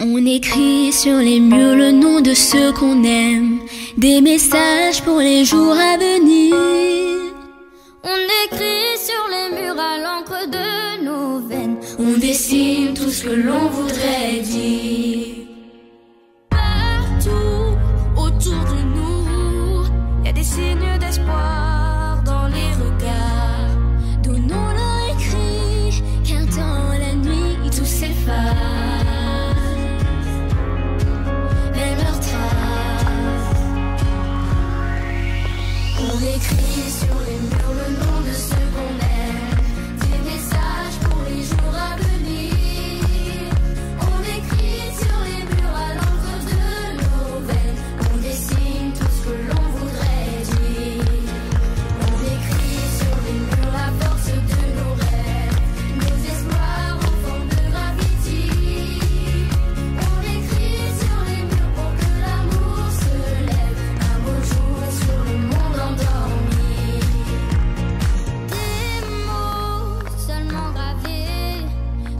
On écrit sur les murs le nom de ceux qu'on aime, des messages pour les jours à venir. On écrit sur les murs à l'encre de nos veines, on dessine tout ce que l'on voudrait dire. Partout autour de nous, y a des signes d'espoir dans les regards. Donnons-leur écrit, car dans la nuit tout s'efface. On écrit sur les murs le nom de ceux qu'on aime, des messages pour les jours à venir. On écrit sur les murs à l'encre de nos veines, on dessine tout ce que l'on voudrait dire. On écrit sur les murs la force de nos rêves, nos espoirs en forme de graffiti. On écrit sur les murs pour que l'amour se lève un beau jour sur le monde endormi. Des mots seulement gravés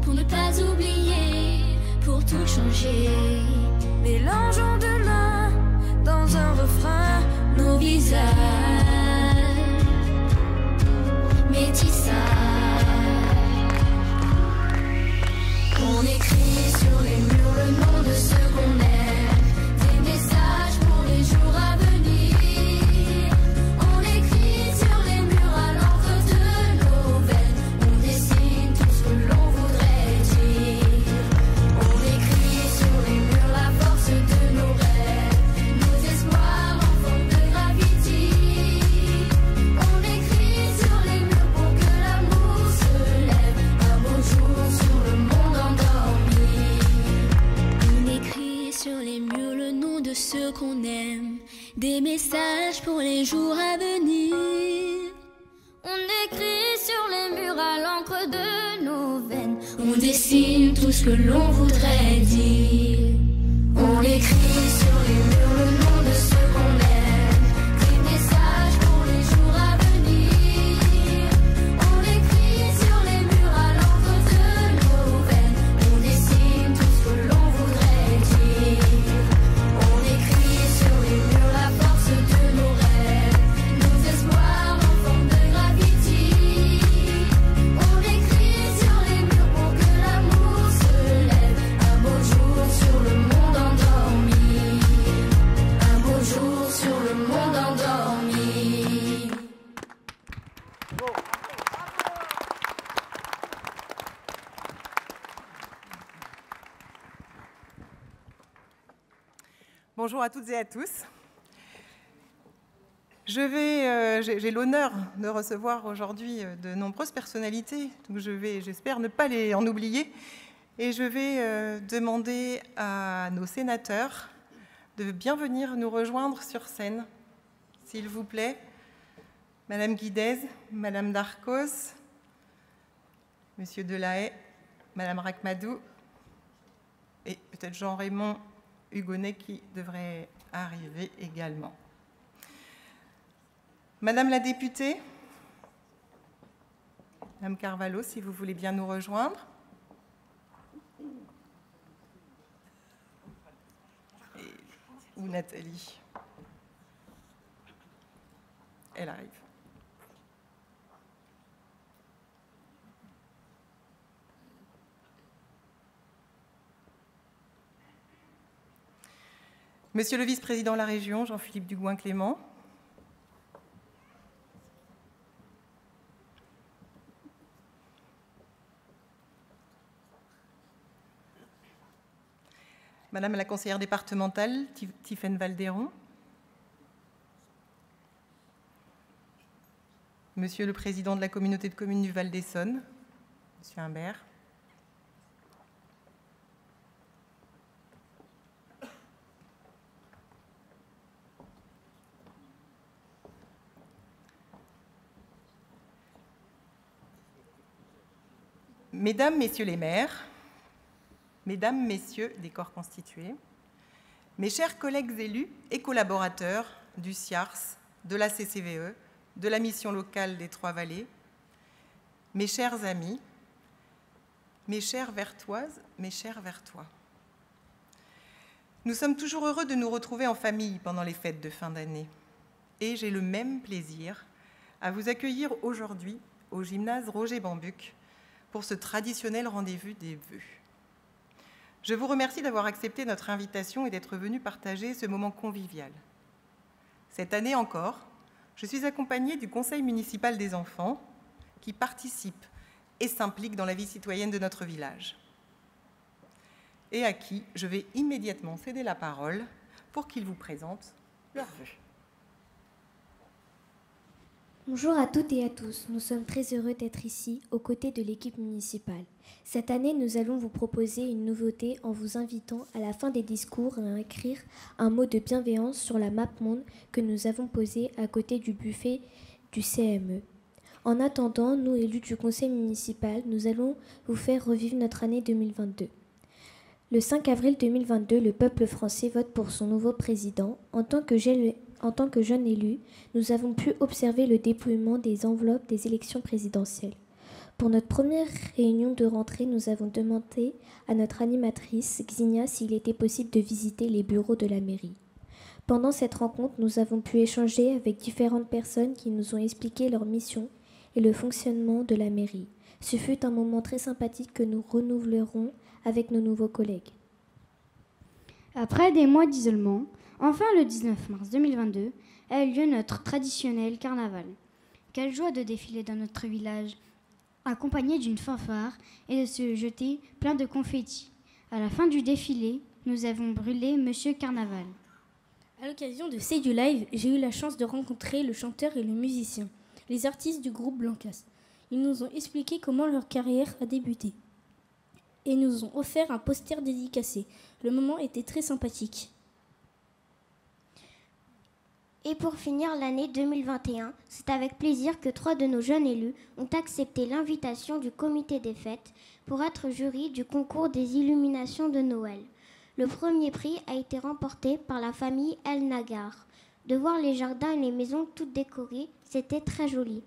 pour ne pas oublier, pour tout changer. Mélangeons demain dans un refrain nos visages, métissage. On écrit sur les murs le nom de ceux qu'on aime, des messages pour les jours à venir. On écrit sur les murs à l'encre de nos veines, on dessine tout ce que l'on voudrait dire. On écrit sur les murs la force de nos rêves, nos espoirs en forme de graffiti. On écrit sur les murs pour que l'amour se lève un beau jour sur le monde endormi. On écrit sur les murs le nom de ceux qu'on aime, des messages pour les jours à venir. On écrit sur les murs à l'encre de nos veines, on dessine tout ce que l'on voudrait dire. On écrit sur les murs le nom de ceux qu'on aime, des messages pour les jours à venir. On écrit sur les murs à l'encre de nos veines, on dessine tout ce que l'on voudrait dire. On écrit sur les murs la force de nos rêves, nos espoirs en forme de graffiti. On écrit sur les murs pour que l'amour se lève un beau jour sur le monde endormi. Un beau jour sur le monde endormi. Bonjour à toutes et à tous. J'ai l'honneur de recevoir aujourd'hui de nombreuses personnalités, donc j'espère ne pas en oublier. Et je vais demander à nos sénateurs de bien venir nous rejoindre sur scène, s'il vous plaît. Madame Guidez, Madame Darcos, Monsieur Delahaye, Madame Rakhmadou et peut-être Jean-Raymond Hugonnet qui devrait arriver également. Madame la députée, Madame Carvalho, si vous voulez bien nous rejoindre. Ou Nathalie. Elle arrive. Monsieur le vice-président de la région, Jean-Philippe Dugouin-Clément. Madame la conseillère départementale, Tiffaine Valderon. Monsieur le président de la communauté de communes du Val d'Essonne, Monsieur Humbert. Mesdames, Messieurs les maires, Mesdames, Messieurs des corps constitués, mes chers collègues élus et collaborateurs du CIARS, de la CCVE, de la mission locale des Trois-Vallées, mes chers amis, mes chères Vertoises, mes chers Vertois. Nous sommes toujours heureux de nous retrouver en famille pendant les fêtes de fin d'année. Et j'ai le même plaisir à vous accueillir aujourd'hui au gymnase Roger Bambuc pour ce traditionnel rendez-vous des vœux. Je vous remercie d'avoir accepté notre invitation et d'être venu partager ce moment convivial. Cette année encore, je suis accompagnée du Conseil municipal des enfants qui participe et s'implique dans la vie citoyenne de notre village et à qui je vais immédiatement céder la parole pour qu'ils vous présentent leurs vœux. Bonjour à toutes et à tous, nous sommes très heureux d'être ici aux côtés de l'équipe municipale. Cette année, nous allons vous proposer une nouveauté en vous invitant à la fin des discours à écrire un mot de bienveillance sur la map monde que nous avons posée à côté du buffet du CME. En attendant, nous élus du conseil municipal, nous allons vous faire revivre notre année 2022. Le 5 avril 2022, le peuple français vote pour son nouveau président. En tant que jeune élu, nous avons pu observer le dépouillement des enveloppes des élections présidentielles. Pour notre première réunion de rentrée, nous avons demandé à notre animatrice, Xenia, s'il était possible de visiter les bureaux de la mairie. Pendant cette rencontre, nous avons pu échanger avec différentes personnes qui nous ont expliqué leur mission et le fonctionnement de la mairie. Ce fut un moment très sympathique que nous renouvelerons avec nos nouveaux collègues. Après des mois d'isolement, enfin le 19 mars 2022 a eu lieu notre traditionnel carnaval. Quelle joie de défiler dans notre village, accompagné d'une fanfare et de se jeter plein de confettis. À la fin du défilé, nous avons brûlé Monsieur Carnaval. À l'occasion de Say Du Live, j'ai eu la chance de rencontrer le chanteur et le musicien, les artistes du groupe Blancas. Ils nous ont expliqué comment leur carrière a débuté et nous ont offert un poster dédicacé. Le moment était très sympathique. Et pour finir l'année 2021, c'est avec plaisir que 3 de nos jeunes élus ont accepté l'invitation du comité des fêtes pour être jury du concours des illuminations de Noël. Le premier prix a été remporté par la famille El Nagar. De voir les jardins et les maisons toutes décorées, c'était très joli.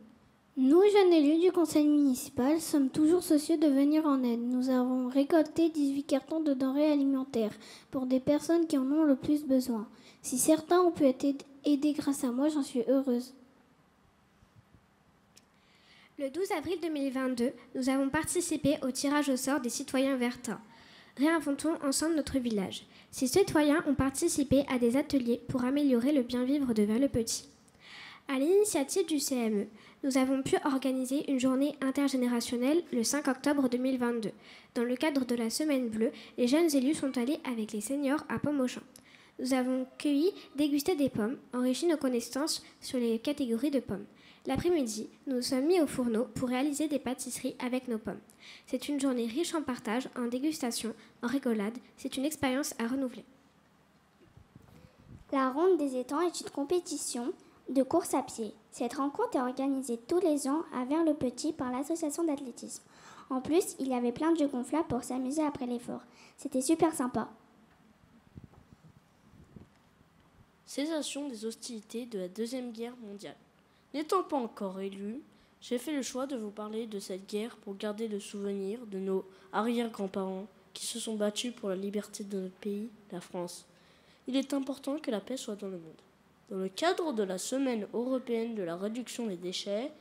Nous, jeunes élus du conseil municipal, sommes toujours soucieux de venir en aide. Nous avons récolté 18 cartons de denrées alimentaires pour des personnes qui en ont le plus besoin. Si certains ont pu être aidés grâce à moi, j'en suis heureuse. Le 12 avril 2022, nous avons participé au tirage au sort des citoyens vertins. Réinventons ensemble notre village. Ces citoyens ont participé à des ateliers pour améliorer le bien-vivre de Vers-le-Petit. À l'initiative du CME, nous avons pu organiser une journée intergénérationnelle le 5 octobre 2022. Dans le cadre de la Semaine Bleue, les jeunes élus sont allés avec les seniors à Pomme-aux-Champs. Nous avons cueilli, dégusté des pommes, enrichi nos connaissances sur les catégories de pommes. L'après-midi, nous nous sommes mis au fourneau pour réaliser des pâtisseries avec nos pommes. C'est une journée riche en partage, en dégustation, en rigolade. C'est une expérience à renouveler. La Ronde des étangs est une compétition de course à pied. Cette rencontre est organisée tous les ans à Vers-le-Petit par l'association d'athlétisme. En plus, il y avait plein de jeux gonflables pour s'amuser après l'effort. C'était super sympa. Cessation des hostilités de la Deuxième Guerre mondiale. N'étant pas encore élu, j'ai fait le choix de vous parler de cette guerre pour garder le souvenir de nos arrière-grands-parents qui se sont battus pour la liberté de notre pays, la France. Il est important que la paix soit dans le monde. Dans le cadre de la Semaine européenne de la réduction des déchets,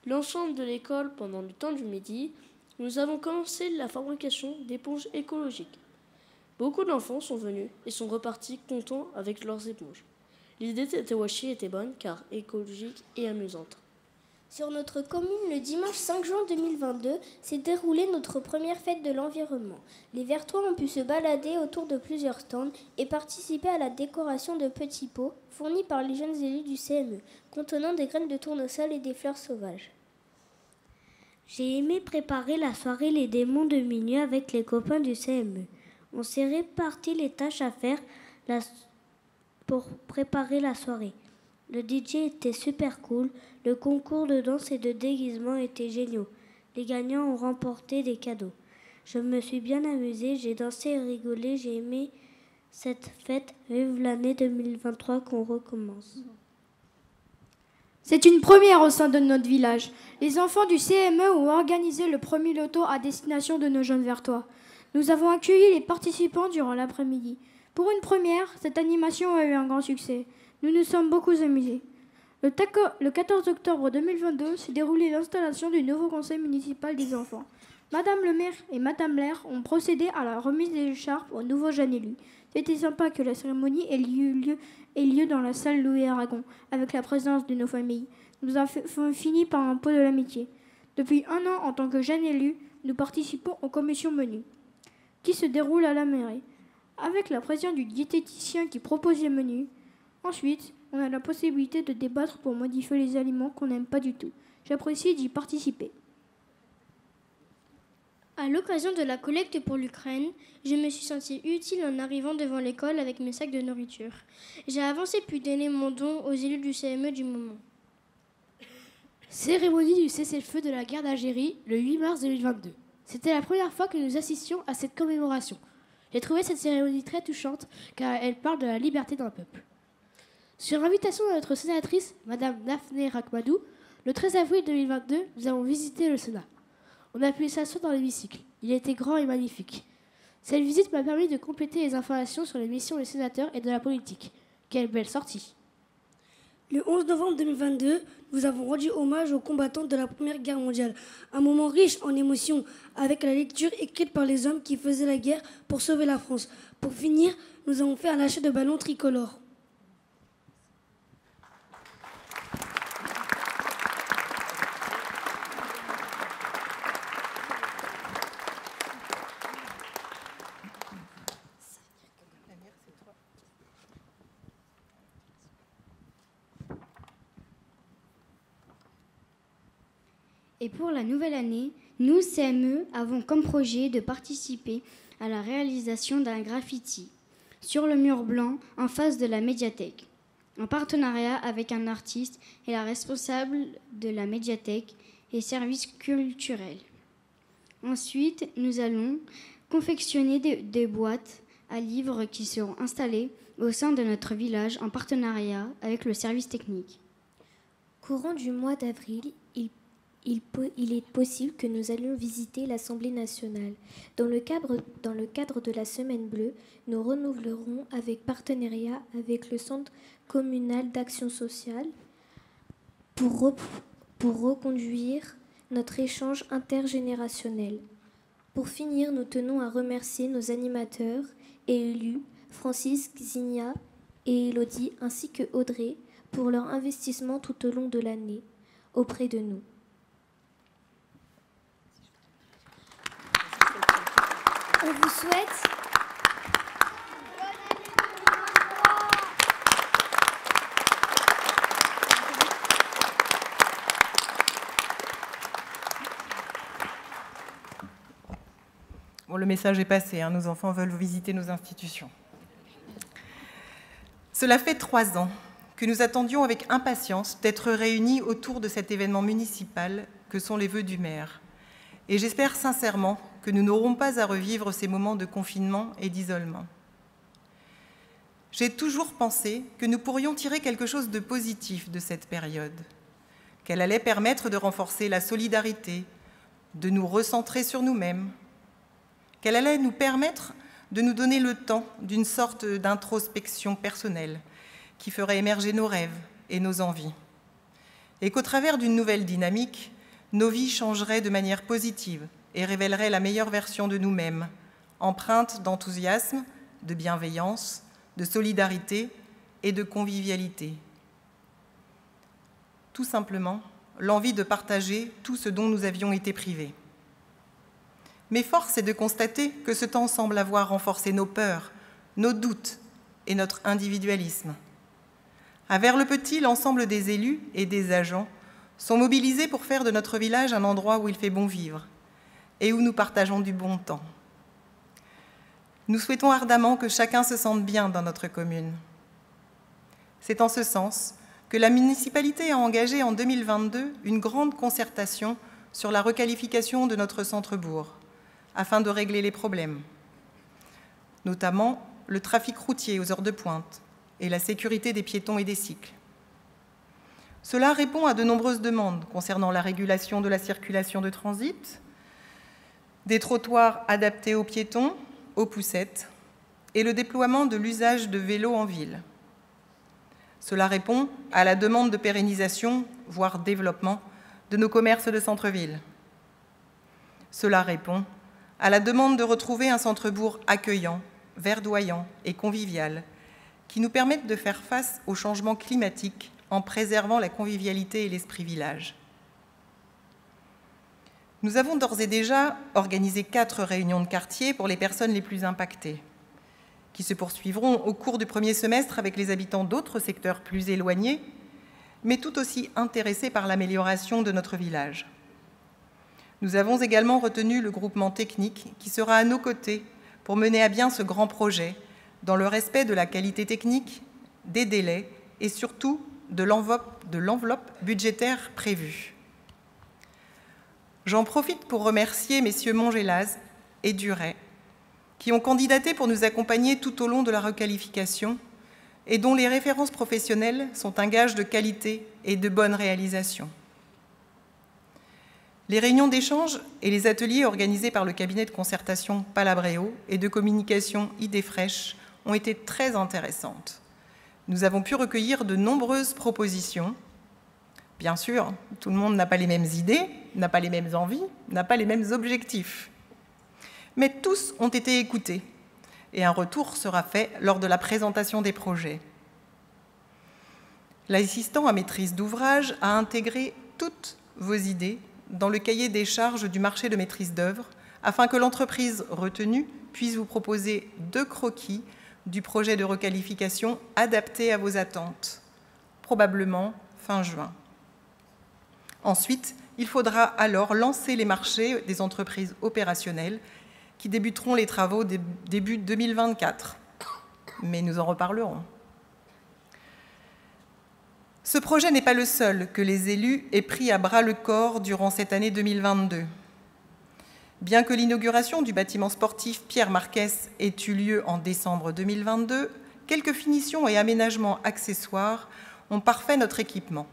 l'ensemble de l'école pendant le temps du midi, nous avons commencé la fabrication d'éponges écologiques. Beaucoup d'enfants sont venus et sont repartis contents avec leurs éponges. L'idée de Tewashi était bonne car écologique et amusante. Sur notre commune, le dimanche 5 juin 2022, s'est déroulée notre première fête de l'environnement. Les Vertois ont pu se balader autour de plusieurs stands et participer à la décoration de petits pots fournis par les jeunes élus du CME, contenant des graines de tournesol et des fleurs sauvages. J'ai aimé préparer la soirée Les Démons de Minuit avec les copains du CME. On s'est réparti les tâches à faire pour préparer la soirée. Le DJ était super cool, le concours de danse et de déguisement était génial. Les gagnants ont remporté des cadeaux. Je me suis bien amusée, j'ai dansé et rigolé, j'ai aimé cette fête. Vive l'année 2023 qu'on recommence. C'est une première au sein de notre village. Les enfants du CME ont organisé le premier loto à destination de nos jeunes Vertois. Nous avons accueilli les participants durant l'après-midi. Pour une première, cette animation a eu un grand succès. Nous nous sommes beaucoup amusés. Le 14 octobre 2022 s'est déroulée l'installation du nouveau conseil municipal des enfants. Madame le maire et Madame l'aire ont procédé à la remise des écharpes aux nouveaux jeunes élus. C'était sympa que la cérémonie ait lieu dans la salle Louis Aragon, avec la présence de nos familles. Nous avons fini par un pot de l'amitié. Depuis 1 an, en tant que jeunes élus, nous participons aux commissions menus, qui se déroulent à la mairie, avec la présence du diététicien qui propose les menus. Ensuite, on a la possibilité de débattre pour modifier les aliments qu'on n'aime pas du tout. J'apprécie d'y participer. À l'occasion de la collecte pour l'Ukraine, je me suis sentie utile en arrivant devant l'école avec mes sacs de nourriture. J'ai avancé puis donné mon don aux élus du CME du moment. Cérémonie du cessez-le-feu de la guerre d'Algérie, le 8 mars 2022. C'était la première fois que nous assistions à cette commémoration. J'ai trouvé cette cérémonie très touchante car elle parle de la liberté d'un peuple. Sur invitation de notre sénatrice, Madame Nafné Rakmadou, le 13 avril 2022, nous avons visité le Sénat. On a pu s'asseoir dans l'hémicycle. Il était grand et magnifique. Cette visite m'a permis de compléter les informations sur les missions des sénateurs et de la politique. Quelle belle sortie! Le 11 novembre 2022, nous avons rendu hommage aux combattants de la Première Guerre mondiale. Un moment riche en émotions, avec la lecture écrite par les hommes qui faisaient la guerre pour sauver la France. Pour finir, nous avons fait un lâcher de ballons tricolores. Et pour la nouvelle année, nous, CME, avons comme projet de participer à la réalisation d'un graffiti sur le mur blanc en face de la médiathèque, en partenariat avec un artiste et la responsable de la médiathèque et services culturels. Ensuite, nous allons confectionner des boîtes à livres qui seront installées au sein de notre village en partenariat avec le service technique. Courant du mois d'avril, il est possible que nous allions visiter l'Assemblée nationale. Dans le cadre de la Semaine bleue, nous renouvelerons avec partenariat avec le Centre communal d'action sociale pour reconduire notre échange intergénérationnel. Pour finir, nous tenons à remercier nos animateurs et élus, Francis, Xenia et Elodie, ainsi que Audrey, pour leur investissement tout au long de l'année auprès de nous. On vous souhaite Bon, le message est passé, hein, nos enfants veulent visiter nos institutions. Cela fait 3 ans que nous attendions avec impatience d'être réunis autour de cet événement municipal que sont les vœux du maire. Et j'espère sincèrement que nous n'aurons pas à revivre ces moments de confinement et d'isolement. J'ai toujours pensé que nous pourrions tirer quelque chose de positif de cette période, qu'elle allait permettre de renforcer la solidarité, de nous recentrer sur nous-mêmes, qu'elle allait nous permettre de nous donner le temps d'une sorte d'introspection personnelle qui ferait émerger nos rêves et nos envies, et qu'au travers d'une nouvelle dynamique, nos vies changeraient de manière positive et révéleraient la meilleure version de nous-mêmes, empreinte d'enthousiasme, de bienveillance, de solidarité et de convivialité. Tout simplement, l'envie de partager tout ce dont nous avions été privés. Mais force est de constater que ce temps semble avoir renforcé nos peurs, nos doutes et notre individualisme. À Vert-le-Petit, l'ensemble des élus et des agents sont mobilisés pour faire de notre village un endroit où il fait bon vivre et où nous partageons du bon temps. Nous souhaitons ardemment que chacun se sente bien dans notre commune. C'est en ce sens que la municipalité a engagé en 2022 une grande concertation sur la requalification de notre centre-bourg, afin de régler les problèmes, notamment le trafic routier aux heures de pointe et la sécurité des piétons et des cycles. Cela répond à de nombreuses demandes concernant la régulation de la circulation de transit, des trottoirs adaptés aux piétons, aux poussettes et le déploiement de l'usage de vélos en ville. Cela répond à la demande de pérennisation, voire développement, de nos commerces de centre-ville. Cela répond à la demande de retrouver un centre-bourg accueillant, verdoyant et convivial, qui nous permette de faire face au changement climatique en préservant la convivialité et l'esprit village. Nous avons d'ores et déjà organisé 4 réunions de quartier pour les personnes les plus impactées, qui se poursuivront au cours du premier semestre avec les habitants d'autres secteurs plus éloignés, mais tout aussi intéressés par l'amélioration de notre village. Nous avons également retenu le groupement technique qui sera à nos côtés pour mener à bien ce grand projet dans le respect de la qualité technique, des délais et surtout de l'enveloppe budgétaire prévue. J'en profite pour remercier messieurs Mongelaz et Duret qui ont candidaté pour nous accompagner tout au long de la requalification et dont les références professionnelles sont un gage de qualité et de bonne réalisation. Les réunions d'échange et les ateliers organisés par le cabinet de concertation Palabréo et de communication Idées fraîches ont été très intéressantes. Nous avons pu recueillir de nombreuses propositions. Bien sûr, tout le monde n'a pas les mêmes idées, n'a pas les mêmes envies, n'a pas les mêmes objectifs. Mais tous ont été écoutés et un retour sera fait lors de la présentation des projets. L'assistant à maîtrise d'ouvrage a intégré toutes vos idées dans le cahier des charges du marché de maîtrise d'œuvre afin que l'entreprise retenue puisse vous proposer 2 croquis du projet de requalification adapté à vos attentes, probablement fin juin. Ensuite, il faudra alors lancer les marchés des entreprises opérationnelles qui débuteront les travaux début 2024. Mais nous en reparlerons. Ce projet n'est pas le seul que les élus aient pris à bras-le-corps durant cette année 2022. Bien que l'inauguration du bâtiment sportif Pierre Marquès ait eu lieu en décembre 2022, quelques finitions et aménagements accessoires ont parfait notre équipement,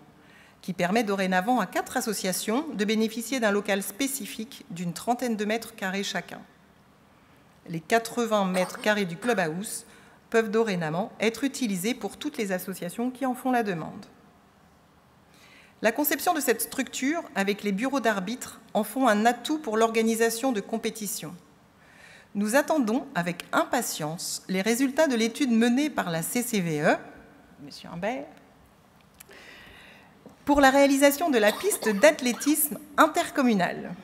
qui permet dorénavant à 4 associations de bénéficier d'un local spécifique d'une 30aine de mètres carrés chacun. Les 80 mètres carrés du clubhouse peuvent dorénavant être utilisés pour toutes les associations qui en font la demande. La conception de cette structure, avec les bureaux d'arbitres, en font un atout pour l'organisation de compétitions. Nous attendons avec impatience les résultats de l'étude menée par la CCVE, M. Humbert, pour la réalisation de la piste d'athlétisme intercommunale.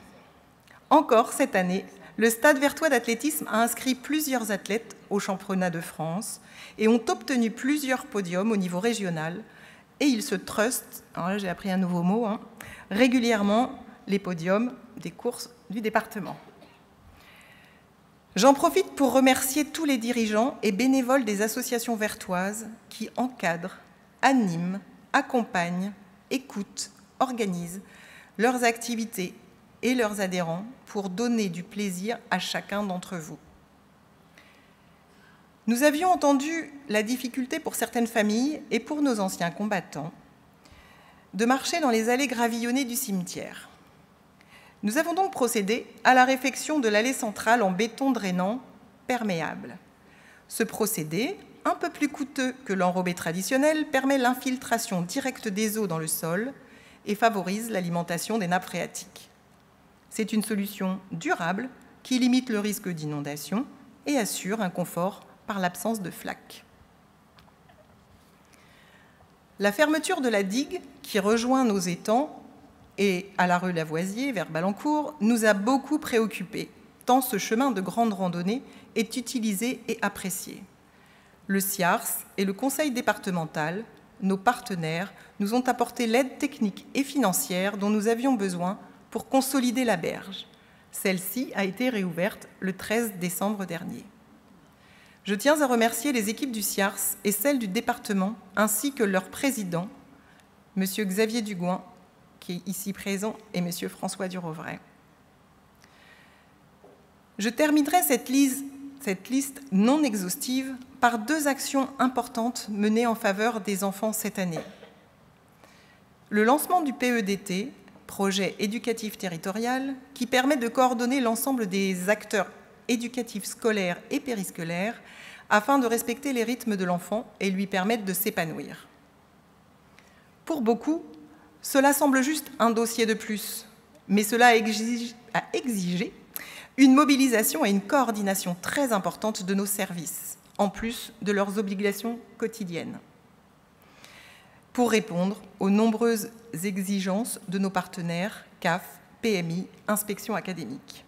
Encore cette année, le Stade vertois d'athlétisme a inscrit plusieurs athlètes au championnat de France et ont obtenu plusieurs podiums au niveau régional. Et ils se trustent, alors là j'ai appris un nouveau mot, régulièrement les podiums des courses du département. J'en profite pour remercier tous les dirigeants et bénévoles des associations vertoises qui encadrent, animent, accompagnent, écoutent, organisent leurs activités et leurs adhérents pour donner du plaisir à chacun d'entre vous. Nous avions entendu la difficulté pour certaines familles et pour nos anciens combattants de marcher dans les allées gravillonnées du cimetière. Nous avons donc procédé à la réfection de l'allée centrale en béton drainant perméable. Ce procédé, un peu plus coûteux que l'enrobé traditionnel, permet l'infiltration directe des eaux dans le sol et favorise l'alimentation des nappes phréatiques. C'est une solution durable qui limite le risque d'inondation et assure un confort par l'absence de flaques. La fermeture de la digue qui rejoint nos étangs et à la rue Lavoisier vers Balancourt nous a beaucoup préoccupés, tant ce chemin de grande randonnée est utilisé et apprécié. Le CIARS et le Conseil départemental, nos partenaires, nous ont apporté l'aide technique et financière dont nous avions besoin pour consolider la berge. Celle-ci a été réouverte le 13 décembre dernier. Je tiens à remercier les équipes du CIARS et celles du département, ainsi que leur président, M. Xavier Dugouin, qui est ici présent, et M. François Durovray. Je terminerai cette liste non exhaustive par 2 actions importantes menées en faveur des enfants cette année. Le lancement du PEDT, projet éducatif territorial, qui permet de coordonner l'ensemble des acteurs éducatifs scolaires et périscolaires afin de respecter les rythmes de l'enfant et lui permettre de s'épanouir. Pour beaucoup, cela semble juste un dossier de plus, mais cela a exigé une mobilisation et une coordination très importante de nos services, en plus de leurs obligations quotidiennes, pour répondre aux nombreuses exigences de nos partenaires CAF, PMI, Inspection académique.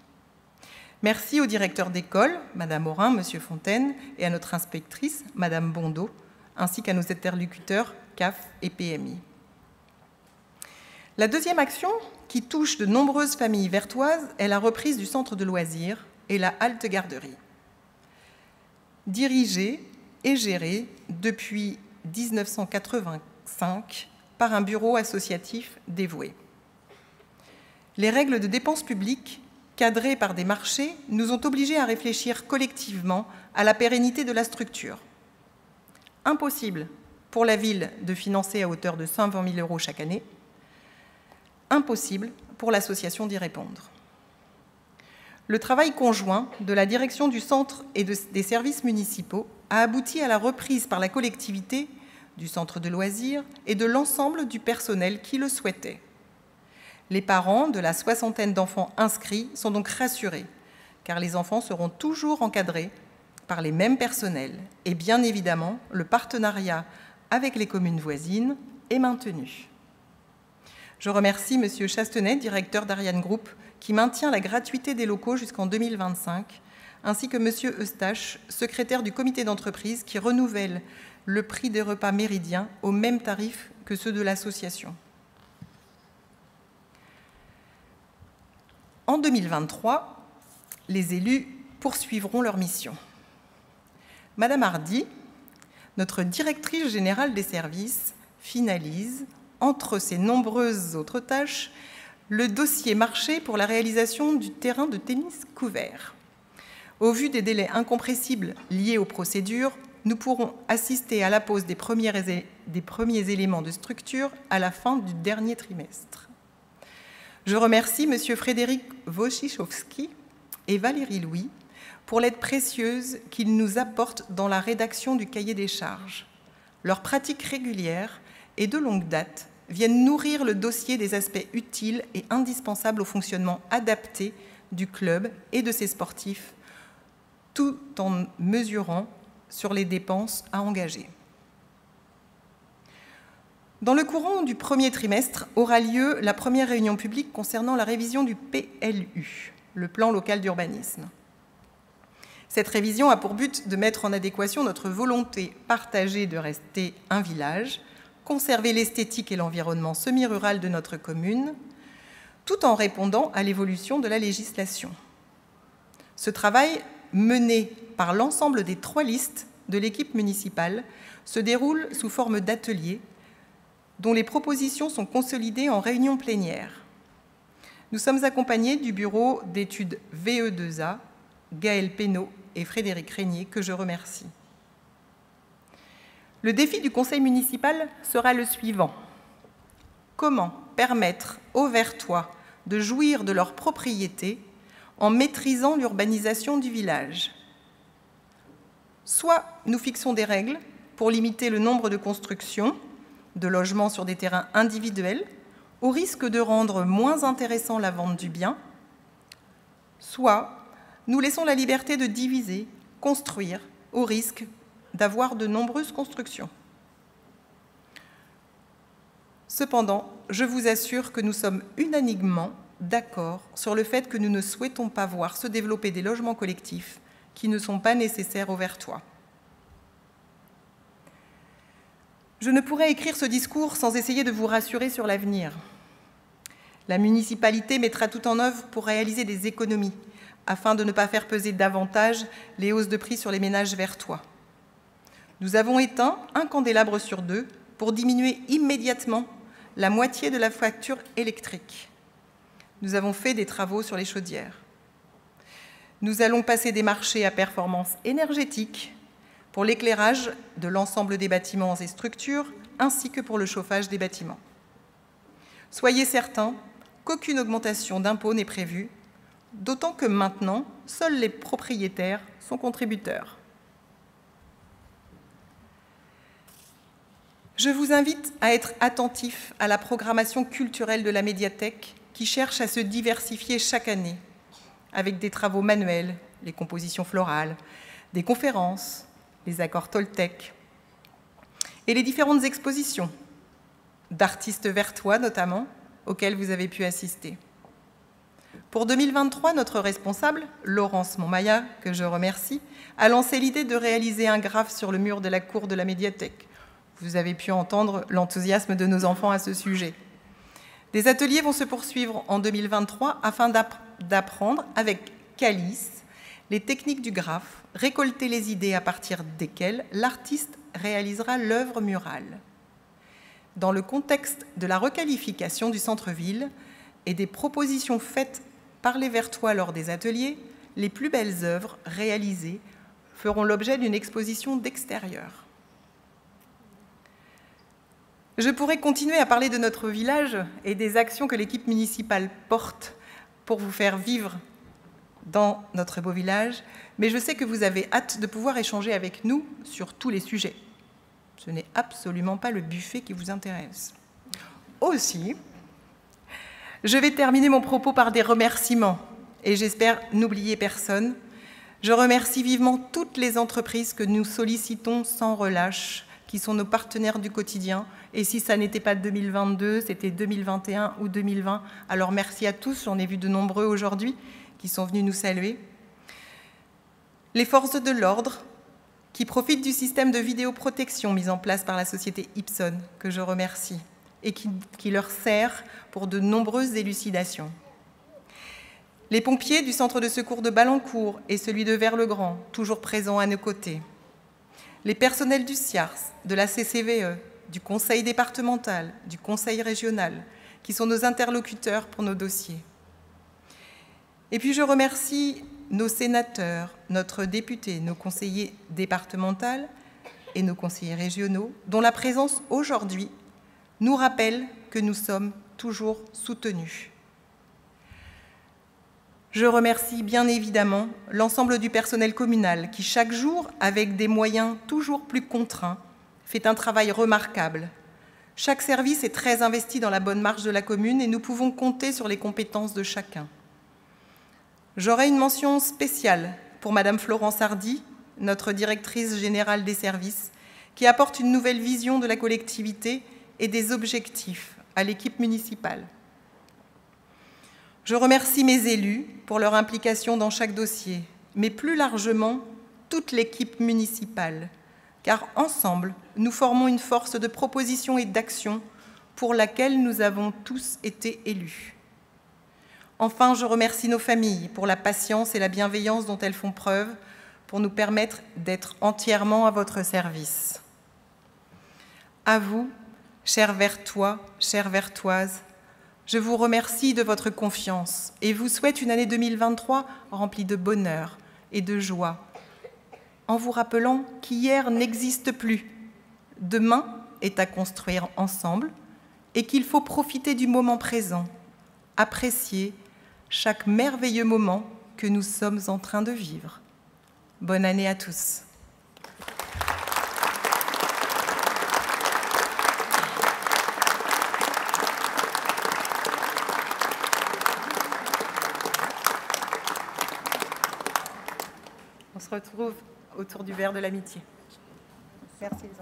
Merci au directeur d'école, Madame Morin, Monsieur Fontaine, et à notre inspectrice, Madame Bondeau, ainsi qu'à nos interlocuteurs CAF et PMI. La deuxième action, qui touche de nombreuses familles vertoises, est la reprise du centre de loisirs et la halte garderie. Dirigée et gérée depuis 1985 par un bureau associatif dévoué. Les règles de dépenses publiques, cadrées par des marchés, nous ont obligés à réfléchir collectivement à la pérennité de la structure. Impossible pour la ville de financer à hauteur de 120 000 € chaque année. Impossible pour l'association d'y répondre. Le travail conjoint de la direction du centre et des services municipaux a abouti à la reprise par la collectivité du centre de loisirs et de l'ensemble du personnel qui le souhaitait. Les parents de la 60aine d'enfants inscrits sont donc rassurés, car les enfants seront toujours encadrés par les mêmes personnels. Et bien évidemment, le partenariat avec les communes voisines est maintenu. Je remercie M. Chastenet, directeur d'Ariane Group, qui maintient la gratuité des locaux jusqu'en 2025, ainsi que M. Eustache, secrétaire du comité d'entreprise, qui renouvelle le prix des repas méridiens au même tarif que ceux de l'association. En 2023, les élus poursuivront leur mission. Madame Hardy, notre directrice générale des services, finalise, entre ses nombreuses autres tâches, le dossier marché pour la réalisation du terrain de tennis couvert. Au vu des délais incompressibles liés aux procédures, nous pourrons assister à la pose des premiers éléments de structure à la fin du dernier trimestre. Je remercie M. Frédéric Wojciechowski et Valérie Louis pour l'aide précieuse qu'ils nous apportent dans la rédaction du cahier des charges. Leurs pratiques régulières et de longue date viennent nourrir le dossier des aspects utiles et indispensables au fonctionnement adapté du club et de ses sportifs, tout en mesurant sur les dépenses à engager. Dans le courant du premier trimestre aura lieu la première réunion publique concernant la révision du PLU, le plan local d'urbanisme. Cette révision a pour but de mettre en adéquation notre volonté partagée de rester un village, conserver l'esthétique et l'environnement semi-rural de notre commune, tout en répondant à l'évolution de la législation. Ce travail, mené par l'ensemble des 3 listes de l'équipe municipale, se déroule sous forme d'ateliers dont les propositions sont consolidées en réunion plénière. Nous sommes accompagnés du bureau d'études VE2A, Gaël Pénaud et Frédéric Régnier, que je remercie. Le défi du conseil municipal sera le suivant. Comment permettre aux Vertois de jouir de leur propriété en maîtrisant l'urbanisation du village? Soit nous fixons des règles pour limiter le nombre de constructions, de logements sur des terrains individuels, au risque de rendre moins intéressant la vente du bien, soit nous laissons la liberté de diviser, construire, au risque d'avoir de nombreuses constructions. Cependant, je vous assure que nous sommes unanimement d'accord sur le fait que nous ne souhaitons pas voir se développer des logements collectifs qui ne sont pas nécessaires aux Vertois. Je ne pourrais écrire ce discours sans essayer de vous rassurer sur l'avenir. La municipalité mettra tout en œuvre pour réaliser des économies, afin de ne pas faire peser davantage les hausses de prix sur les ménages vertois. Nous avons éteint un candélabre sur 2 pour diminuer immédiatement la moitié de la facture électrique. Nous avons fait des travaux sur les chaudières. Nous allons passer des marchés à performance énergétique pour l'éclairage de l'ensemble des bâtiments et structures, ainsi que pour le chauffage des bâtiments. Soyez certains qu'aucune augmentation d'impôts n'est prévue, d'autant que maintenant, seuls les propriétaires sont contributeurs. Je vous invite à être attentifs à la programmation culturelle de la médiathèque qui cherche à se diversifier chaque année avec des travaux manuels, les compositions florales, des conférences, les accords Toltec et les différentes expositions d'artistes vertois notamment, auxquelles vous avez pu assister. Pour 2023, notre responsable, Laurence Montmaya, que je remercie, a lancé l'idée de réaliser un graphe sur le mur de la cour de la médiathèque. Vous avez pu entendre l'enthousiasme de nos enfants à ce sujet. Des ateliers vont se poursuivre en 2023 afin d'apprendre avec Calice les techniques du graphe, récolter les idées à partir desquelles l'artiste réalisera l'œuvre murale. Dans le contexte de la requalification du centre-ville et des propositions faites par les Vertois lors des ateliers, les plus belles œuvres réalisées feront l'objet d'une exposition d'extérieur. Je pourrais continuer à parler de notre village et des actions que l'équipe municipale porte pour vous faire vivre dans notre beau village, mais je sais que vous avez hâte de pouvoir échanger avec nous sur tous les sujets. Ce n'est absolument pas le buffet qui vous intéresse. Aussi, je vais terminer mon propos par des remerciements, et j'espère n'oublier personne. Je remercie vivement toutes les entreprises que nous sollicitons sans relâche, qui sont nos partenaires du quotidien. Et si ça n'était pas 2022, c'était 2021 ou 2020. Alors merci à tous, j'en ai vu de nombreux aujourd'hui qui sont venus nous saluer. Les forces de l'ordre qui profitent du système de vidéoprotection mis en place par la société Ipson, que je remercie, et qui leur sert pour de nombreuses élucidations. Les pompiers du centre de secours de Ballancourt et celui de Vers-le-Grand, toujours présents à nos côtés. Les personnels du SIARS, de la CCVE, du conseil départemental, du conseil régional, qui sont nos interlocuteurs pour nos dossiers. Et puis je remercie nos sénateurs, notre député, nos conseillers départementaux et nos conseillers régionaux, dont la présence aujourd'hui nous rappelle que nous sommes toujours soutenus. Je remercie bien évidemment l'ensemble du personnel communal qui, chaque jour, avec des moyens toujours plus contraints, fait un travail remarquable. Chaque service est très investi dans la bonne marche de la commune et nous pouvons compter sur les compétences de chacun. J'aurai une mention spéciale pour Madame Florence Hardy, notre directrice générale des services, qui apporte une nouvelle vision de la collectivité et des objectifs à l'équipe municipale. Je remercie mes élus pour leur implication dans chaque dossier, mais plus largement toute l'équipe municipale, car ensemble, nous formons une force de proposition et d'action pour laquelle nous avons tous été élus. Enfin, je remercie nos familles pour la patience et la bienveillance dont elles font preuve pour nous permettre d'être entièrement à votre service. À vous, chers Vertois, chères Vertoises, je vous remercie de votre confiance et vous souhaite une année 2023 remplie de bonheur et de joie, en vous rappelant qu'hier n'existe plus, demain est à construire ensemble et qu'il faut profiter du moment présent, apprécier chaque merveilleux moment que nous sommes en train de vivre. Bonne année à tous. On se retrouve autour du verre de l'amitié. Merci.